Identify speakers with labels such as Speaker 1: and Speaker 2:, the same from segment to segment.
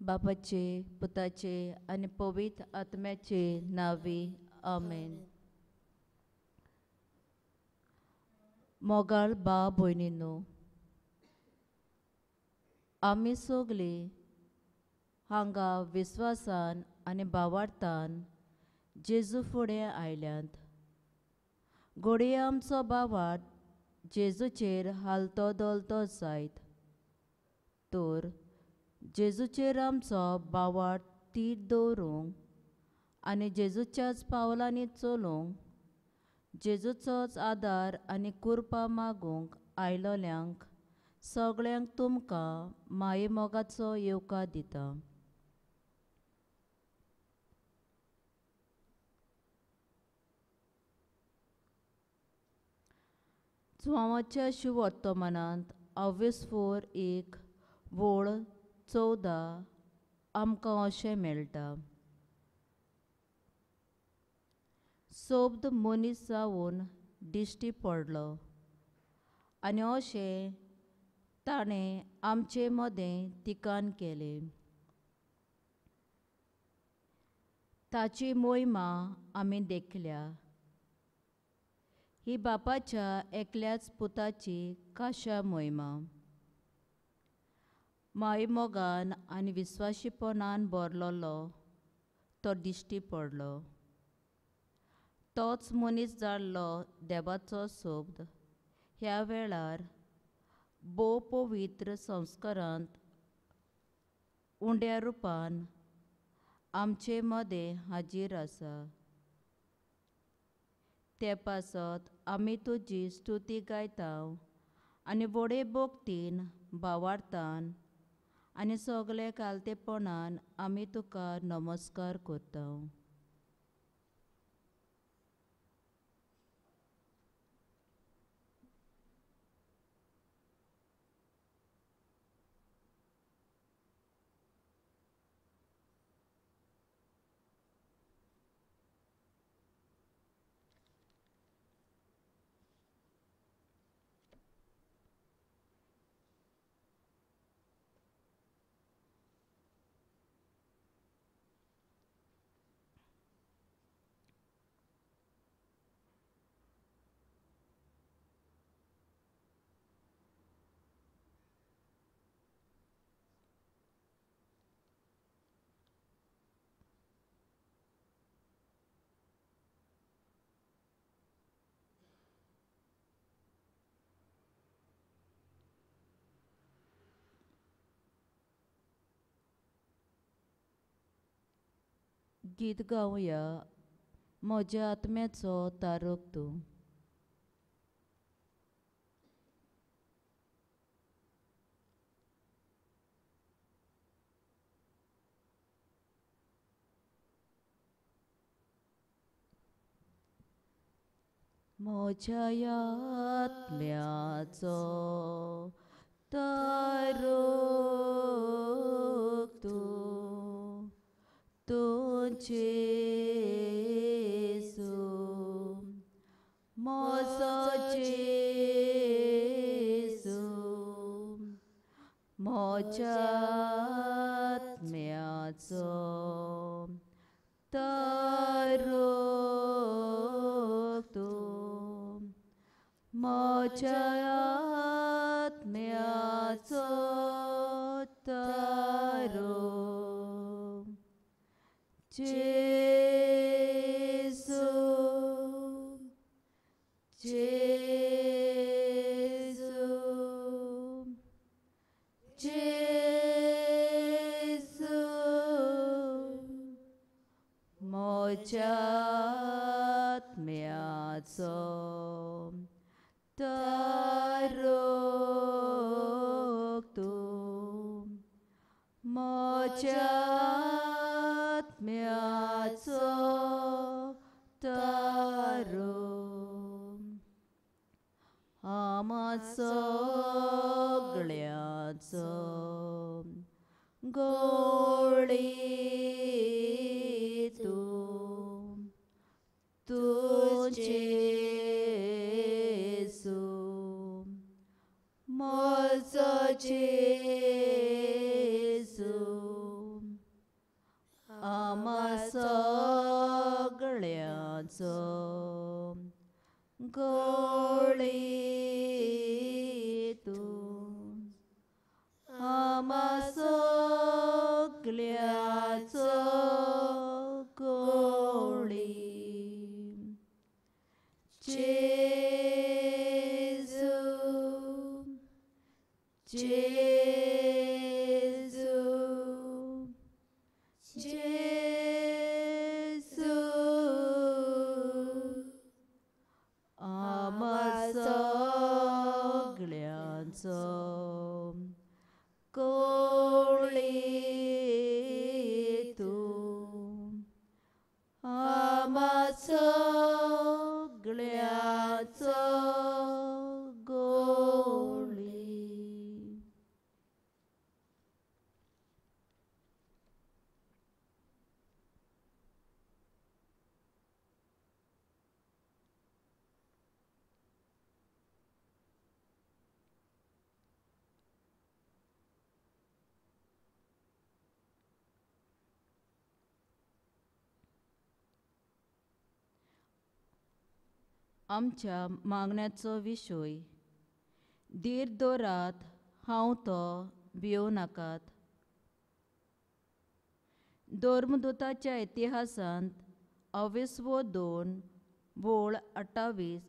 Speaker 1: बापाचे पुताचे आणि पवित्र आत्म्याचे नावे आमेन. मोगाळ बा भयणींनो, आमी सगळीं हांगा विस्वासान आनी भावार्थान जेजू फुडें आयल्यांत. घडये आमचो भावार्थ जेजूचेर हालतो दोलतो जायत, तर जेजूचेर आमचो भावार्थ तीट दवरूंक आनी जेजूच्याच पावलांनी चलूंक जेजूचोच आदार आनी कृपा मागूंक आयलोल्यांक सगळ्यांक तुमकां माये मोगाचो येवकार दिता. जुवांवाच्या शुभ वर्तमानांत 24:1-14 आमकां अशें मेळटा. सोबद मनीस जावन दिश्टी पडलो आनी अशें ताणें आमचे मदें तिकान केलें. ताची मोहिमा आमी देखल्या. ही बापाच्या एकल्याच पुताची खाशा मोहिमा. माये मोगान आनी विस्वाशीपणान भरलोलो तो दिश्टी पडलो. तोच मनीस जाल्लो देवाचो सोबद ह्या वेळार भोव पवित्र संस्कारांत उंड्या रुपान आमचे मदें हाजीर आसा. ते पासत आमी तुजी स्तुती गायता आनी व्हडे भोगतीन भावार्थान आनी सगळे कालतेपणान आमी तुका नमस्कार करता. गीत गावया, म्हज्या आत्म्याचो तारक तूं. म्हज्या आत्म्याचो तारक तूं, तुझे येसू, म्हजो येसू. म्हज्या आत्म्याचो तारक तूं, म्हज्या आत्म्याचो तारक. जेसू, जेसू, जेसू. म्हज्या आत्म्याचो तारक तूं, म्हज्या आत्म्याचो तारक. आम्हा सगळ्यांचो गवळी तूं, तुझे येसू, म्हजो येसू. आमच्या मागण्याचो विशय. धीर दवरात, हांव तो भियोव नाकात. धर्मदुताच्या इतिहासांत 22:28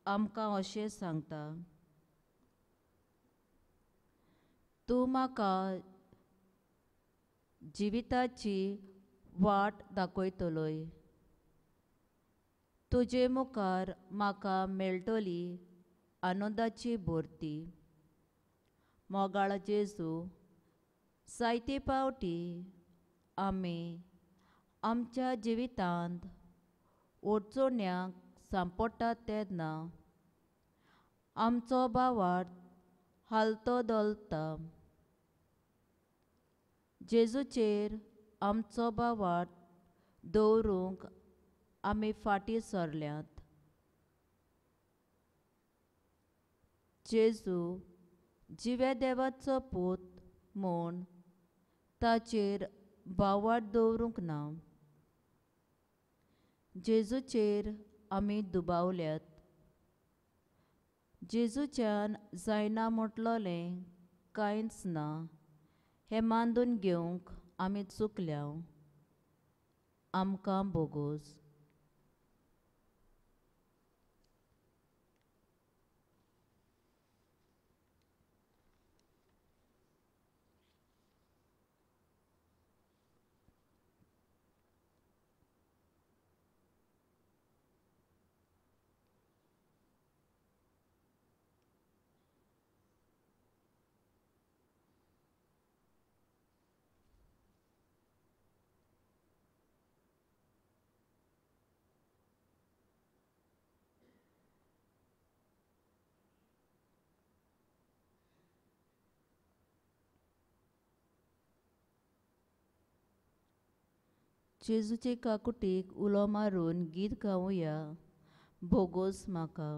Speaker 1: आमकां अशें सांगता. तूं म्हाका जिविताची वाट दाखयतलोय. तुजे मुखार म्हाका मेळटली आनंदाची भरती. मोगाळ जेजू, जायते फावटी आमी आमच्या जिवितांत अडचण्यांक सांपडटात तेन्ना आमचो भावार्थ हालतो दलता. जेजूचेर आमचो भावार्थ दवरूंक आमी फाटीं सरल्यांत. जेजू जिवे देवाचो पूत म्हूण ताचेर भावार्थ दवरूंक ना. जेजूचेर आमी दुबावल्यात. जेजूच्यान जायना म्हटलोलें कांयच ना हें मांडून घेवंक आमी चुकल्या. आमकां बोगोस. जेजूचे काकुटीक उलो मारून गीत गावुया. बोगोस म्हाका.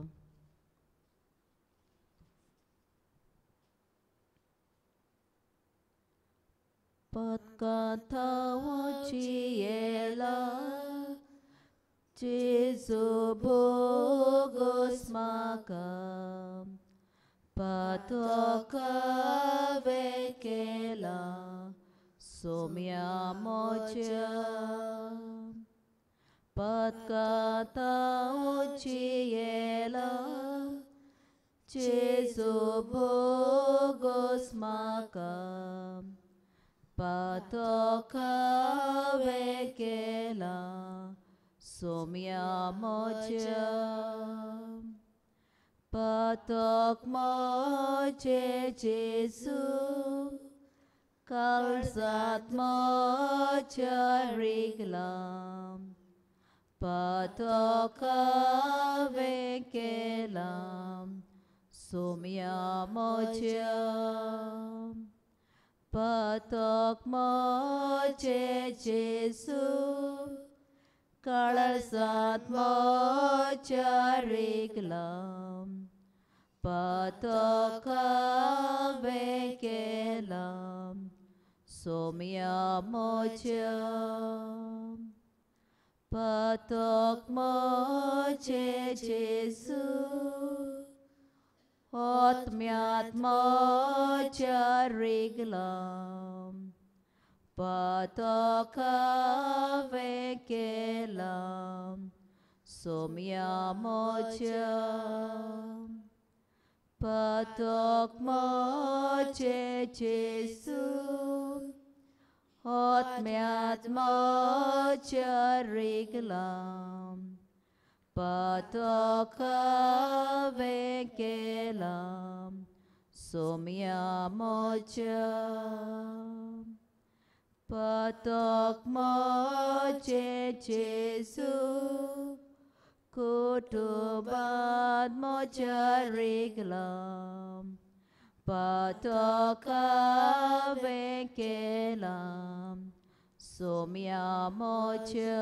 Speaker 1: Patkantawachiela Jesu bogus maka Patoka vekela Somya mocha Patkantawachiela Jesu bogus maka Patoka vekela somya mocha Patok moche Jesu Kalsat mocha riglam Patoka vekela somya mocha Patok moche Jesu Kalsat mocha riglam Patoka vekelam Somya mocha Patok moche Jesu Otmiat mocha riglam Patoka vekelam Somya mocha Patok moche Jesu Otmiat mocha riglam Patoka vekelam somya mocha Patok moche Jesu Kutubat mocha riglam Patoka vekelam somya mocha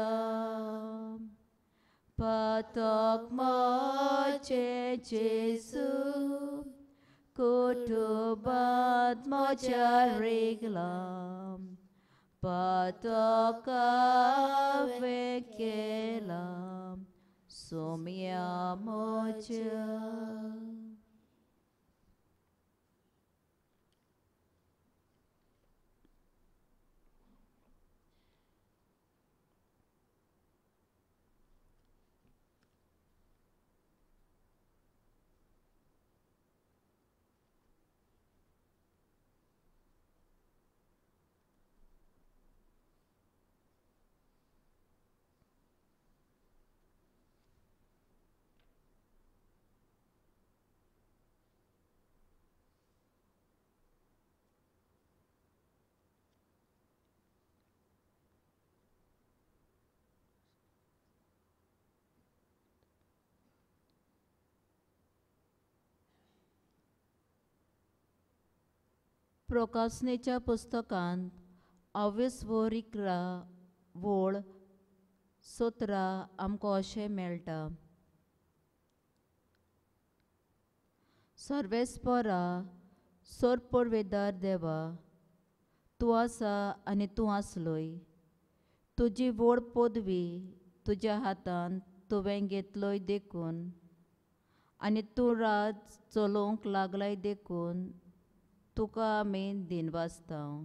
Speaker 1: Patok moche Jesu Kutubat mocha riglam Patoka vekelam Saumya म्हज्या प्रकाशनेच्या पुस्तकांत 22 वोळ 17 आमकां अशें मेळटा. सर्वेस्परा सोर परवेदार देवा, तूं आसा आनी तूं आसलोय. तुजी व्हड पदवी तुज्या हातांत तुवें घेतलोय देखून आनी तूं राज चलोवंक लागलाय देखून तुका आमी दिनवासतांव.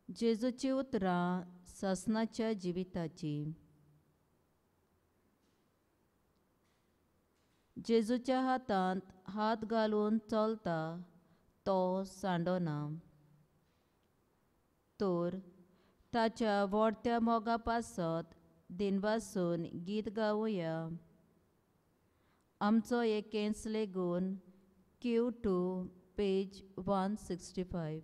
Speaker 1: जेजूची उतरां सासणाच्या जिविताची. जेजूच्या हातांत हात घालून चलता तो सांडना. तर ताच्या व्हडत्या मोगा पासत दिनवासून गीत गावुया. आमचो एकेंच लेगून Q2 पेज 165.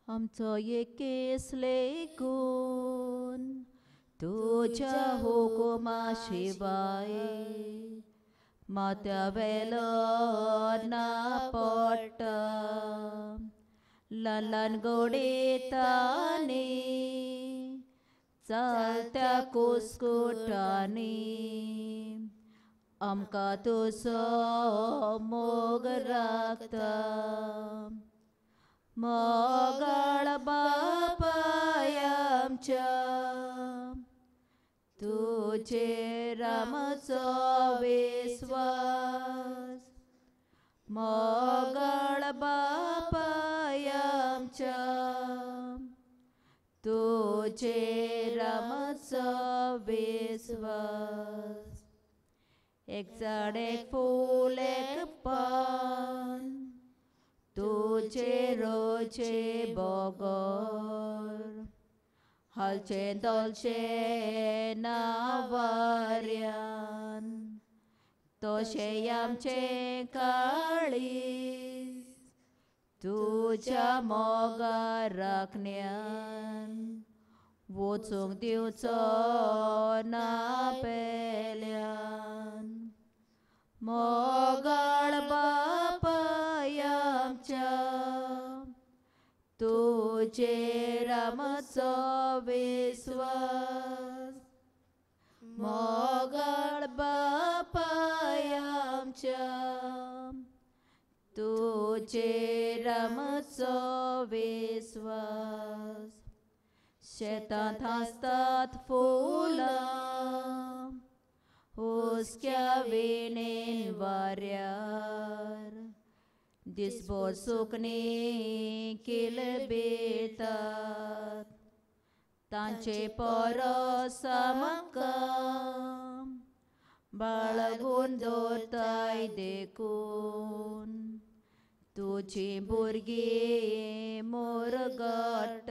Speaker 1: आमचो एकेंच लेगून तुज्या हुकुमा शिवाय माथ्या वेलो ना पडटा. ल्हान ल्हान गोडेतांनी चलत्या कुस्कुटांनी आमकां तुजो मोग राखता. मोगाळ बापाय आमच्या, तुजेर आमचो विस्वास. मोगाळ बापाय आमच्या, तुजेर आमचो विस्वास. एक झाड एक फूल एक पान तुजे रोचे बोगोर. हालचे दोलचे ना वाऱ्यान तशें आमचे काळीज तुज्या मोगा राखण्यान. वचूंक दिवचो ना पेल्यान. मोगाळ बापाय आमच्या, तुजेर आमचो विस्वास. मोगाळ बापाय आमच्या, तुजेर आमचो विस्वास. शेतांत आसतात फुलां हुस्क्या विणेन वाऱ्यार. दिसभर सुकणी किलबितात तांचे परस आमकां बाळगून दवरताय देखून. तुजीं भुरगीं मुरगटात.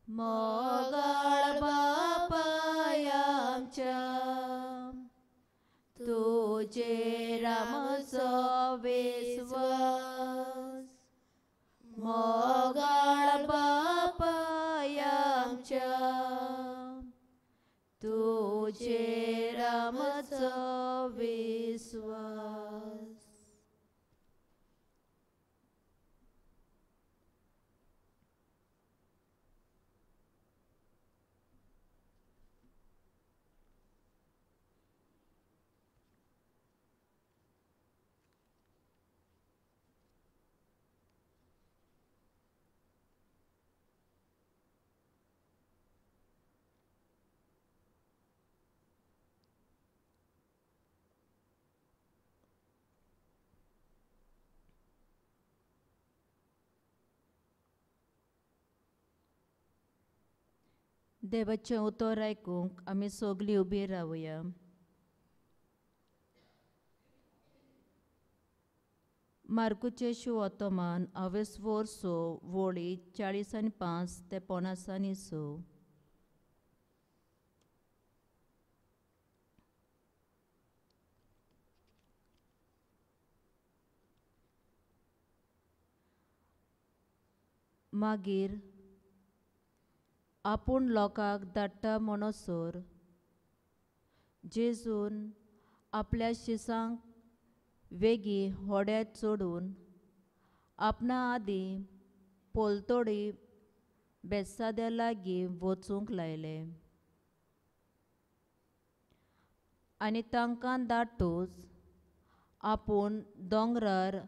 Speaker 1: मोगाळ बापाय आमच्या, तुजेर आमचो विस्वास. मोगाळ बापाय आमच्या, तुजेर आमचो विस्वास. देवाचें उतर आयकूंक आमी सगलीं उबी रावया. मार्कुचे शिवोतोमान 20 वर्सो वोळी 45 ते 50. मागीर आपूण लोकांक धाडटा म्हणसर जेजून आपल्या शिसांक वेगी होड्यात चडून आपणा आदीं पोलतोडी बेतसाद्या लागीं वचूंक लायले. आनी तांकां धाडटूच आपूण दोंगरार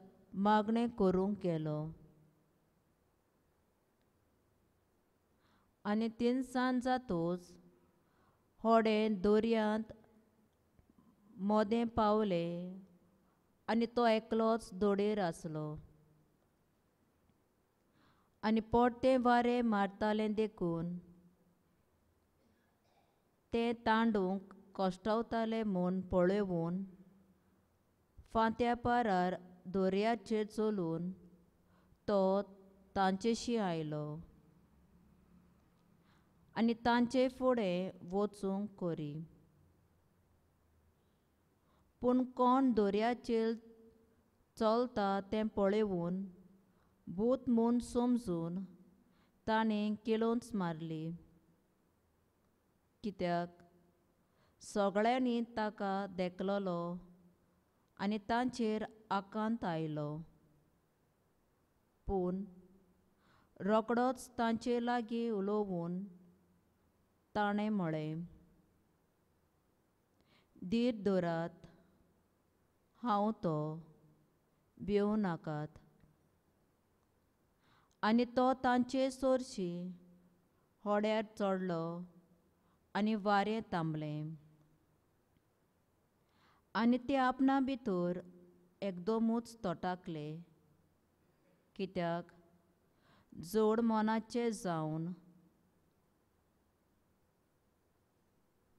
Speaker 1: मागणें करूंक गेलो. आनी 3 सांज जातूच होडें दर्यांत मोदें पावलें आनी तो एकलोच दोडेर आसलो. आनी पोरतें वारें मारतालें देखून तें तांडूंक कोश्टावतालें म्हूण पळोवन फांत्या पारार दर्याचेर चलून तो तांचेशी आयलो आनी तांचे फुडें वचूंक कोरी. पूण कोण दर्याचेर चलता तें पळोवन भूत म्हूण समजून ताणें किलोंच मारली, कित्याक सगळ्यांनी ताका देखलोलो आनी तांचेर आकांत आयलो. पूण रोकडोच तांचे लागीं उलोवून ताणें म्हळें, धीर धरात, हांव तो, भिवूं नाकात. आनी तो तांचे चडशी होड्यार चडलो आनी वारें थांबलें. आनी ते आपणा भितर एकदमूच तोटाकले, कित्याक जड मोनाचे जावन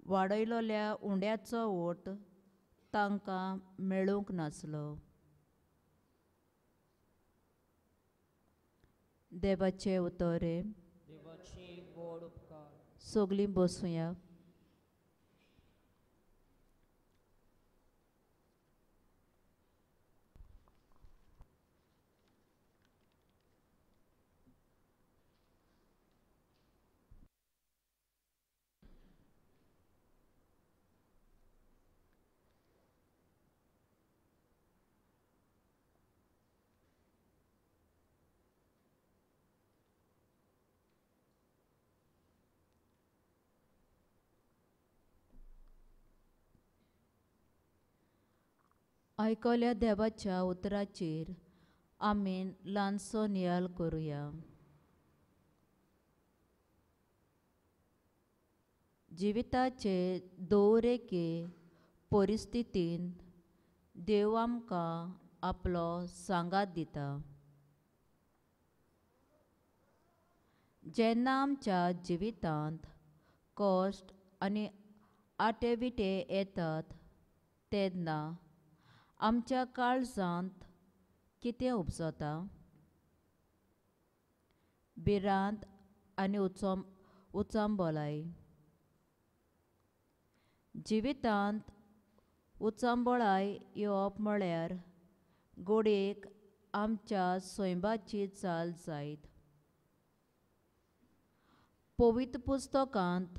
Speaker 1: वाडयलोल्या उंड्याचो ओट तांकां मेळूंक नासलो. देवाचें उतोरें.
Speaker 2: देवाची गोड उपकार.
Speaker 1: सगलीं बसूया. आयकल्या देवाच्या उतराचेर आमी ल्हानसो नियाळ करुया. जिविताचे दरेके परिस्थितींत देव आमकां आपलो सांगात दिता. जेन्ना आमच्या जिवितांत कश्ट आनी आटेविटे येतात तेन्ना आमच्या काळजांत कितें उपजता? भिरांत आनी उचांबोलाय. जिवितांत उचांबोळाय येवप म्हळ्यार घडयेक आमच्या सैमाची चाल जायत. पवित्र पुस्तकांत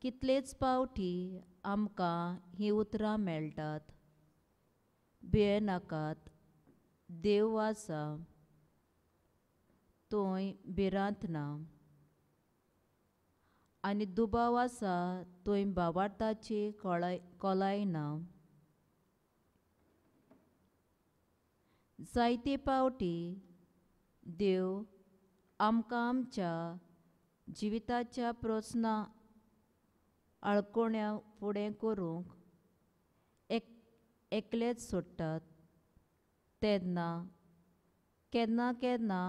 Speaker 1: कितलेच फावटी आमकां हीं उतरां मेळटात. भियेनाकात, देव आसा, थंय भिरांत ना. आनी दुबाव आसा थंय भावार्थाची खोलाय ना. जायते फावटी देव आमकां आमच्या जिविताच्या प्रस्नां आळकोण्या फुडें करूंक एकलेच सोडटात. तेन्ना केन्ना केन्ना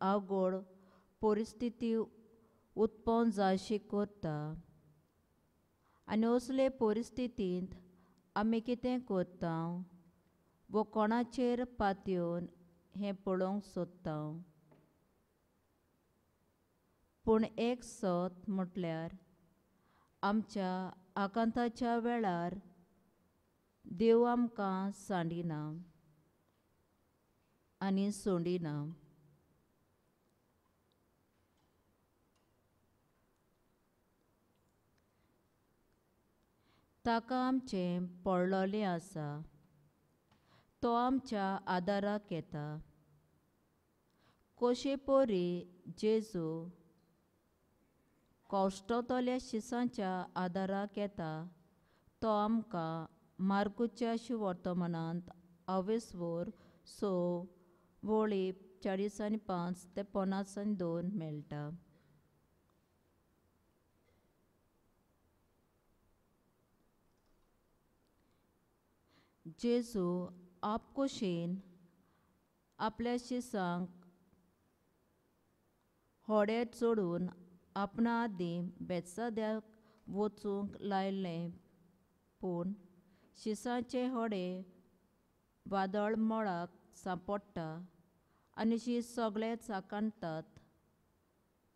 Speaker 1: अवघड परिस्थिती उत्पन्न जायशी कोरता. आनी असले परिस्थितींत आमी कितें कोरता वो कोणाचेर पातयेवन हें पळोवंक सोदता. पूण एक सत म्हटल्यार आमच्या आकांताच्या वेळार देव आमकां सांडिना आनी सोडिना. ताका आमचें पडलोलें आसा. तो आमच्या आदाराक येता. कशे परी जेजू कश्टतल्या शिसांच्या आदाराक येता तो आमकां मार्कूच्या शुवर्तमानांत 26:40-5 ते 52 मेळटा. जेजू आपकुशीन आपल्या शिसांक होडे चोडून आपणा आदीं बेतसाद्याक वचूंक लायलें. पूण शिसांचे होडे वादळ मळाक सांपडटा आनी शीस सगळेच आकांडटात.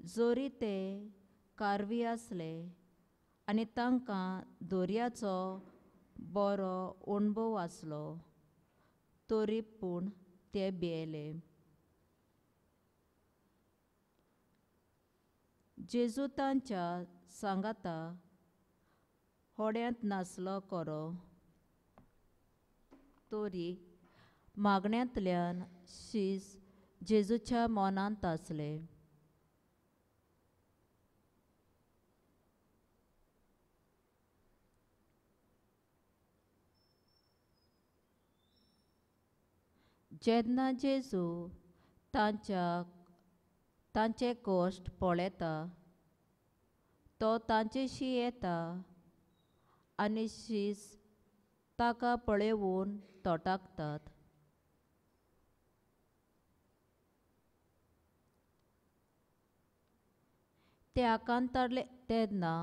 Speaker 1: जोरी ते कारवी आसले आनी तांकां दर्याचो बरो अणभव आसलो तरी पूण ते भियेले. जेजू तांच्या सांगाता होड्यांत नासलो खरो, तरी मागण्यांतल्यान शीस जेजूच्या मनांत आसले. जेन्ना जेजू तांचे कश्ट पळयता तो तांचेशी येता आनी शीस ताका पळेवून तोटाकतात. ते आकांताले तेन्ना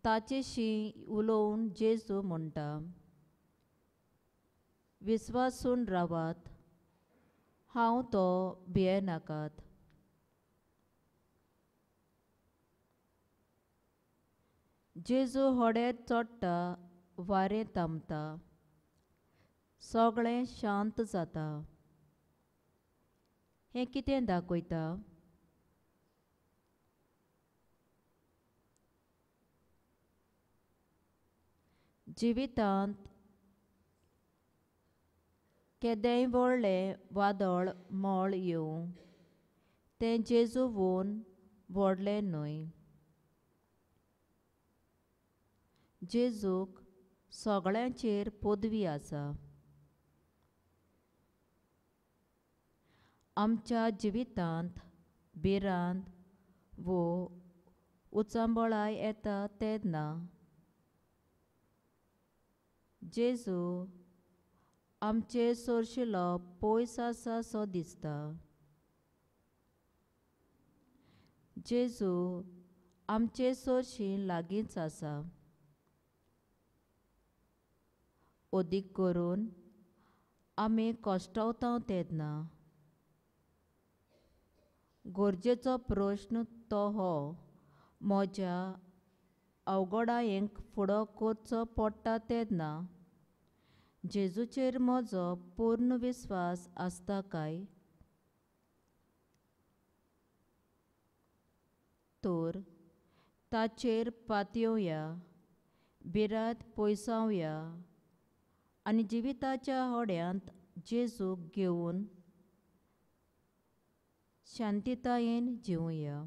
Speaker 1: ताचेशी उलोवन जेजू म्हणटा, विस्वासून रावात, हांव तो, भियेनाकात. जेजू होड्यार चडटा, वारें थांबता, सगळें शांत जाता. हें कितें दाखयता? जिवितांत केदेंय व्हडलें वादळ मोळ येवं तें जेजूवन व्हडलें न्हय. जेजूक सगळ्यांचेर पदवी आसा. आमच्या जिवितांत भिरांत वो उचांबळाय येता तेन्ना जेजू आमचे सोरशिलो पयस आसा सो दिसता. जेजू आमचे सोरशीं लागींच आसा. अदीक करून आमी कश्टावता तेन्ना गरजेचो प्रश्न तो हो, म्हज्या अवघडायेंक फुडो करचो पडटा तेन्ना जेजूचेर म्हजो पूर्ण विस्वास आसता काय? तर ताचेर पातयेवया, भिरांत पयसावया आनी जिविताच्या होड्यांत जेजूक घेवन शांतीतायेन जिवया.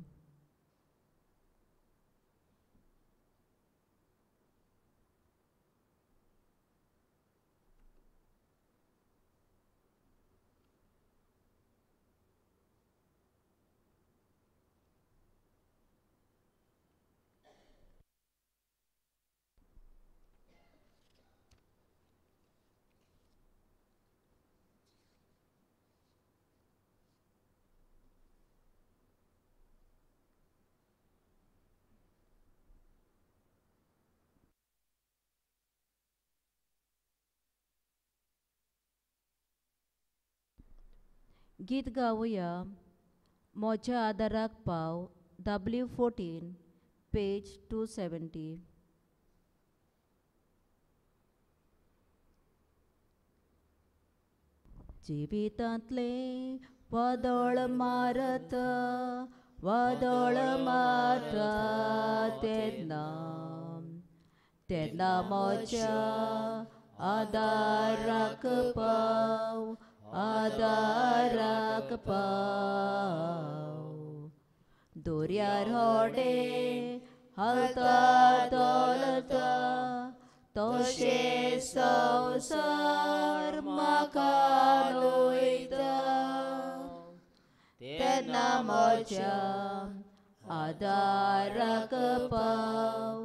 Speaker 1: गीत गावया मोच्या आदाराक पाव W14 पेज 270. जिवितांतले वदळ मारत तेन्ना मोच्या आदाराक पाव दोर्यार होडे हालता दोलता तोशे संवसार म्हाका लोयता तेन्ना मोच्या आदाराक पाव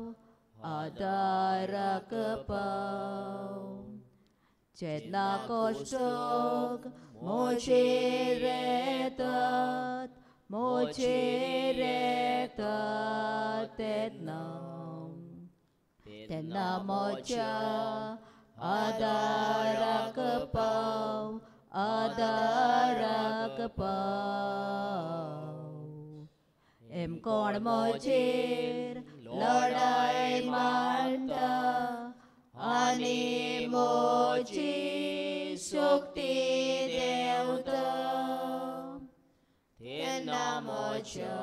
Speaker 1: जेन्ना कोश्टोक मोचेर येतात तेन्ना मोच्या आदाराक पाव कोण मोचेर लढाय मांडटा आनी मोची शक्ती देंवता तेन्ना मोच्या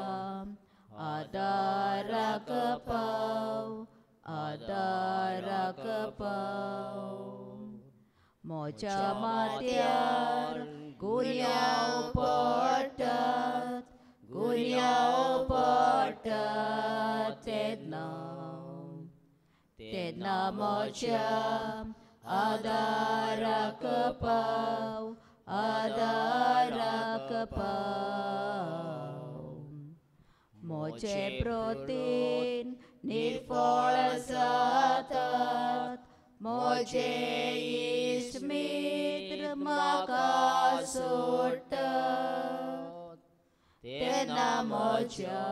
Speaker 1: आदाराक पाव मोच्या माथ्यार गुन्यांव पडटात तेन्ना मोच्या आदाराक पाव मोचे प्रोतीन निर्फळ जातात मोचे इश्ट मित्र म्हाका सोडटात तेन्ना मोच्या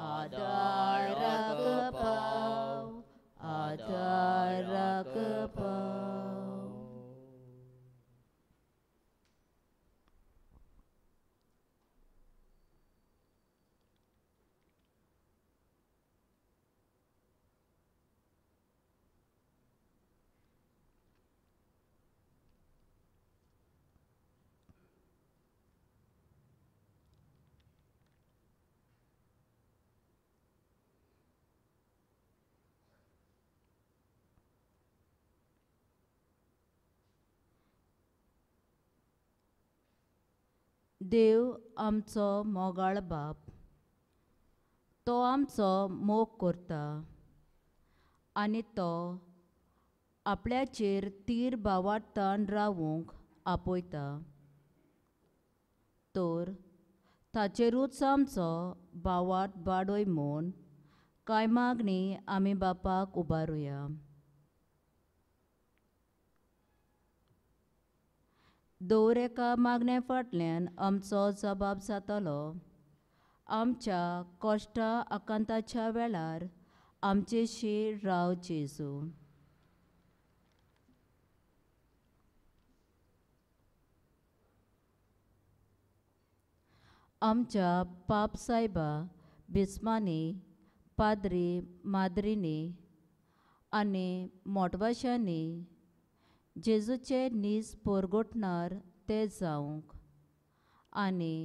Speaker 1: आदाराक पाव देव आमचो मोगाळ बाप, तो आमचो मोग करता आनी तो आपल्याचेर तीर बावाडतान रावूंक आपयता. तर ताचेरूच आमचो बावाट बाडोय म्हूण कांय मागणी आमी बापाक उबारुया. दर एका मागणे फाटल्यान आमचो जबाब जातलो. आमच्या कश्टा आकांताच्या वेळार आमचेशी राव जेजू. आमच्या पाप सायबा बिस्मांनी, पाद्री माद्रींनी आनी मोटवाशांनी जेजूचे नीज परगोटणार ते जावंक आनी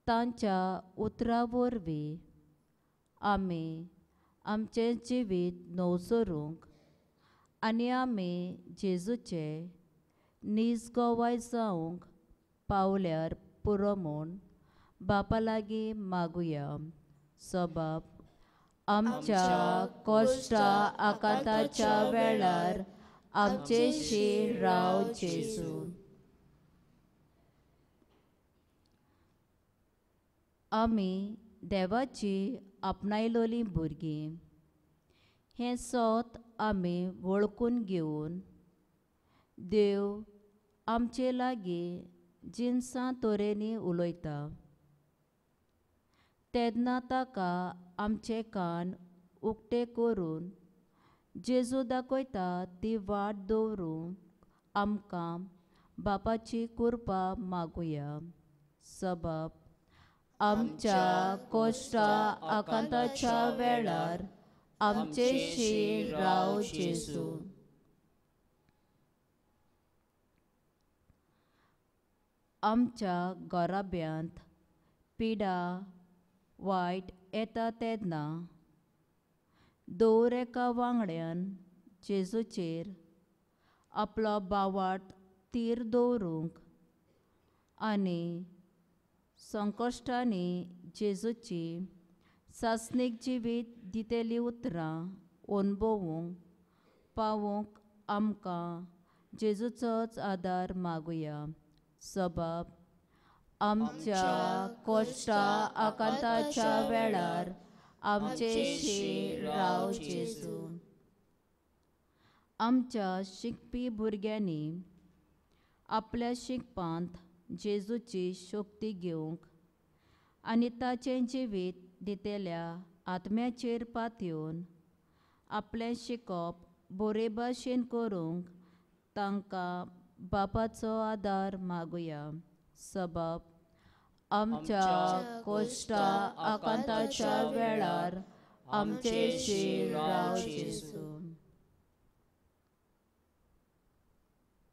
Speaker 1: तांच्या उतरां वरवीं आमी आमचें जिवीत नवसरूंक आनी आमी जेजूचे नीज गोवाय जावंक पावल्यार पुरो म्हूण बापा लागीं मागुया. सबाब आमच्या कश्टा आकांताच्या वेळार आमचेशी राव जेजू. आमी देवाची आपणायलोलीं भुरगीं. हें सोत आमी वळखून घेवन देव आमचे लागीं जिनसां तोरेनी उलयता तेन्ना ताका आमचे कान उक्ते करून जेजू दाखयता ती वाट दवरूंक आमकां बापाची कृपा मागुया. सबब आमच्या कोश्टा आकांताच्या वेळार आमचेशी राव जेजू. आमच्या गराब्यांत पिडा वायट येता तेन्ना दर एका वांगड्यान जेजूचेर आपलो बावाट तीर दवरूंक आनी संकश्टांनी जेजूची सासणीक जिवीत दितेली उतरां अणभवूंक पावूंक आमकां जेजूचोच आदार मागुया. सबब आमच्या कोश्टा आकांताच्या वेळार आमचेशी राव जेजू. आमच्या शिकपी भुरग्यांनी आपल्या शिकपांत जेजूची शक्ती घेवंक आनी ताचें जिवीत दितेल्या आत्म्याचेर पातयेवन आपलें शिकप बरे भाशेन करूंक तांकां बापाचो आदार मागुया. सबब आमच्या कोश्टा आकांताच्या वेळार आमचेशी राव जेजू.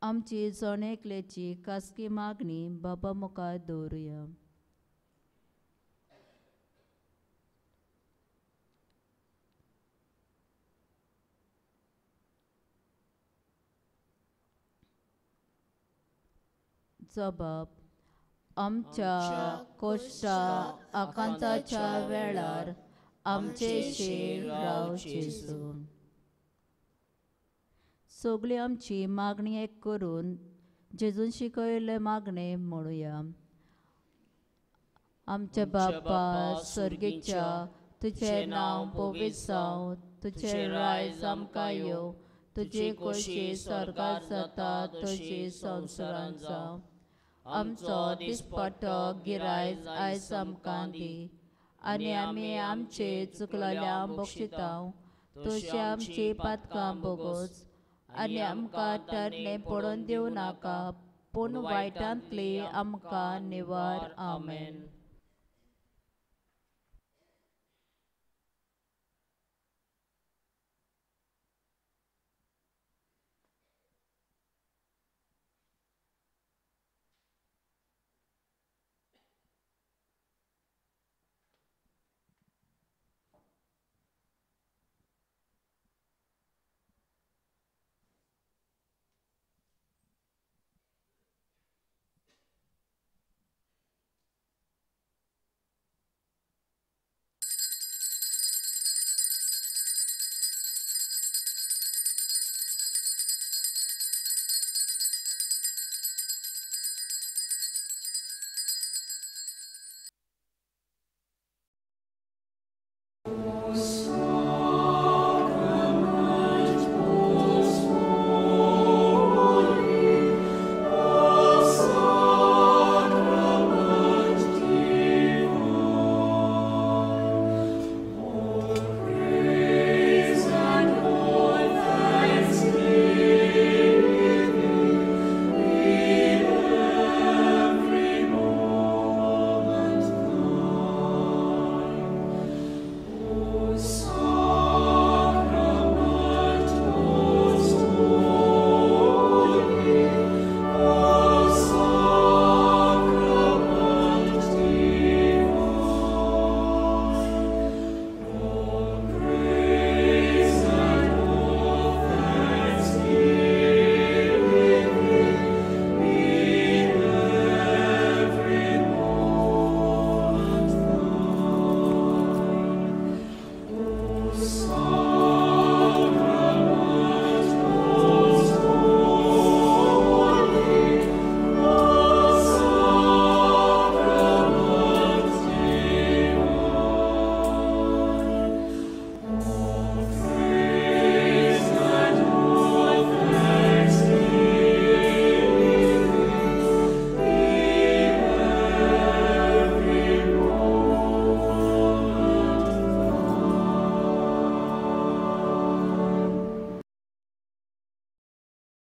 Speaker 1: आमची जणेकलेची खासगी मागणी बाबा मुखार दवरुया. सबब आमच्या कोश्टा आकांताच्या वेळार आमचेशी राव जेजू. सगळी आमची मागणी एक करून जेजून शिकयले मागणे म्हणुया. आमचे बापा सर्गेच्या तुझें नांव पवित्र जावं, तुझें रायज आमकां येवं, तुजी कशी स्वर्गांत जाता तशी संवसारांत जावं. आमचो दिसपट्टो गिरायज आयज आमकां दी, आनी आमी आमचे चुकलेल्यांक बक्षितांव, तशी आमची पातकां बोगोस, आनी आमकां तरणे पडोवन दिवं नाका, पूण वायटांतली आमकां निवार. आमेन.